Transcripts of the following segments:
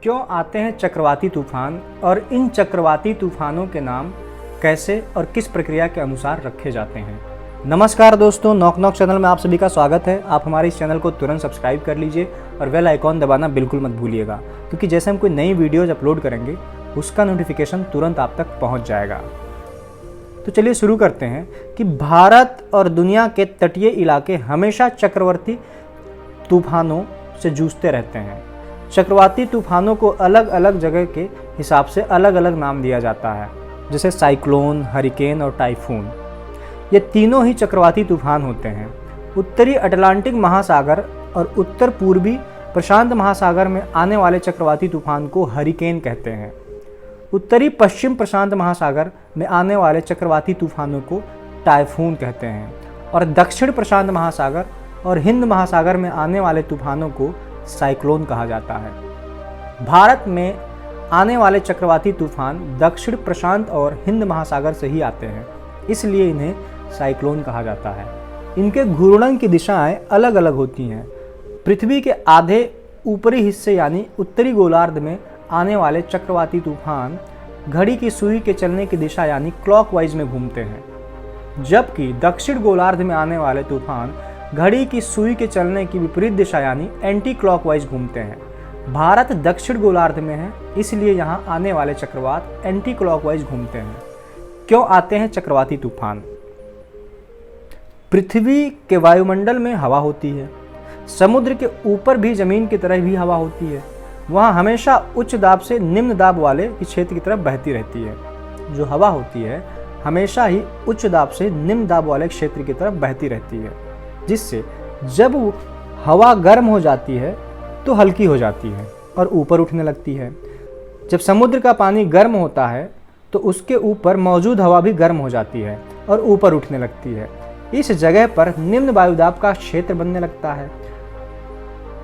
क्यों आते हैं चक्रवाती तूफान और इन चक्रवाती तूफानों के नाम कैसे और किस प्रक्रिया के अनुसार रखे जाते हैं। नमस्कार दोस्तों, नॉक नॉक चैनल में आप सभी का स्वागत है। आप हमारे इस चैनल को तुरंत सब्सक्राइब कर लीजिए और बेल आइकॉन दबाना बिल्कुल मत भूलिएगा, क्योंकि जैसे हम कोई नई वीडियोज अपलोड करेंगे उसका नोटिफिकेशन तुरंत आप तक पहुंच जाएगा। तो चलिए शुरू करते हैं कि भारत और दुनिया के तटीय इलाके हमेशा चक्रवाती तूफानों से जूझते रहते हैं। चक्रवाती तूफानों को अलग अलग जगह के हिसाब से अलग अलग नाम दिया जाता है, जैसे साइक्लोन, हरिकेन और टाइफून। ये तीनों ही चक्रवाती तूफान होते हैं। उत्तरी अटलांटिक महासागर और उत्तर पूर्वी प्रशांत महासागर में आने वाले चक्रवाती तूफान को हरिकेन कहते हैं। उत्तरी पश्चिम प्रशांत महासागर में आने वाले चक्रवाती तूफानों को टाइफून कहते हैं और दक्षिण प्रशांत महासागर और हिंद महासागर में आने वाले तूफानों को साइक्लोन कहा जाता है। भारत में आने वाले चक्रवाती तूफान दक्षिण प्रशांत और हिंद महासागर से ही आते हैं, इसलिए इन्हें साइक्लोन कहा जाता है। इनके घूर्णन की दिशाएं अलग अलग होती हैं। पृथ्वी के आधे ऊपरी हिस्से यानी उत्तरी गोलार्ध में आने वाले चक्रवाती तूफान घड़ी की सुई के चलने की दिशा यानी क्लॉकवाइज में घूमते हैं, जबकि दक्षिण गोलार्ध में आने वाले तूफान घड़ी की सुई के चलने की विपरीत दिशा यानी एंटी क्लॉकवाइज घूमते हैं। भारत दक्षिण गोलार्ध में है, इसलिए यहाँ आने वाले चक्रवात एंटी क्लॉकवाइज घूमते हैं। क्यों आते हैं चक्रवाती तूफान? पृथ्वी के वायुमंडल में हवा होती है, समुद्र के ऊपर भी जमीन की तरह भी हवा होती है। वहाँ हमेशा उच्च दाब से निम्न दाब वाले क्षेत्र की तरफ बहती रहती है। जो हवा होती है हमेशा ही उच्च दाब से निम्न दाब वाले क्षेत्र की तरफ बहती रहती है, जिससे जब हवा गर्म हो जाती है तो हल्की हो जाती है और ऊपर उठने लगती है। जब समुद्र का पानी गर्म होता है तो उसके ऊपर मौजूद हवा भी गर्म हो जाती है और ऊपर उठने लगती है। इस जगह पर निम्न वायुदाब का क्षेत्र बनने लगता है।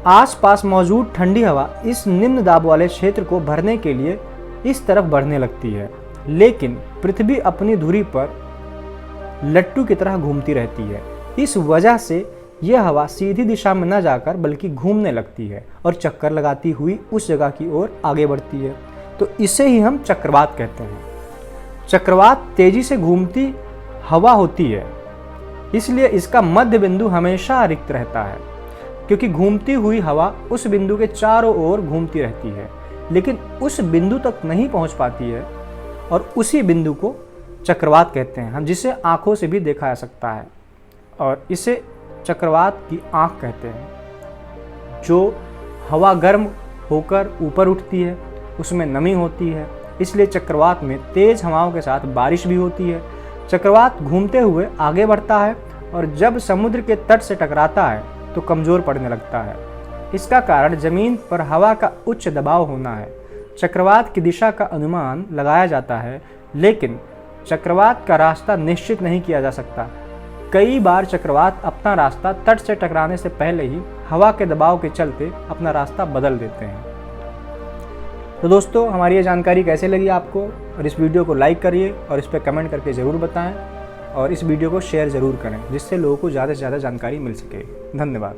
आसपास मौजूद ठंडी हवा इस निम्न दाब वाले क्षेत्र को भरने के लिए इस तरफ बढ़ने लगती है, लेकिन पृथ्वी अपनी धुरी पर लट्टू की तरह घूमती रहती है। इस वजह से यह हवा सीधी दिशा में न जाकर बल्कि घूमने लगती है और चक्कर लगाती हुई उस जगह की ओर आगे बढ़ती है। तो इसे ही हम चक्रवात कहते हैं। चक्रवात तेजी से घूमती हवा होती है, इसलिए इसका मध्य बिंदु हमेशा रिक्त रहता है, क्योंकि घूमती हुई हवा उस बिंदु के चारों ओर घूमती रहती है, लेकिन उस बिंदु तक नहीं पहुंच पाती है और उसी बिंदु को चक्रवात कहते हैं, हम जिसे आंखों से भी देखा जा सकता है, और इसे चक्रवात की आंख कहते हैं। जो हवा गर्म होकर ऊपर उठती है उसमें नमी होती है, इसलिए चक्रवात में तेज हवाओं के साथ बारिश भी होती है। चक्रवात घूमते हुए आगे बढ़ता है और जब समुद्र के तट से टकराता है तो कमज़ोर पड़ने लगता है। इसका कारण ज़मीन पर हवा का उच्च दबाव होना है। चक्रवात की दिशा का अनुमान लगाया जाता है, लेकिन चक्रवात का रास्ता निश्चित नहीं किया जा सकता। कई बार चक्रवात अपना रास्ता तट से टकराने से पहले ही हवा के दबाव के चलते अपना रास्ता बदल देते हैं। तो दोस्तों, हमारी ये जानकारी कैसे लगी आपको, और इस वीडियो को लाइक करिए और इस पर कमेंट करके ज़रूर बताएं और इस वीडियो को शेयर ज़रूर करें, जिससे लोगों को ज़्यादा से ज़्यादा जानकारी मिल सके। धन्यवाद।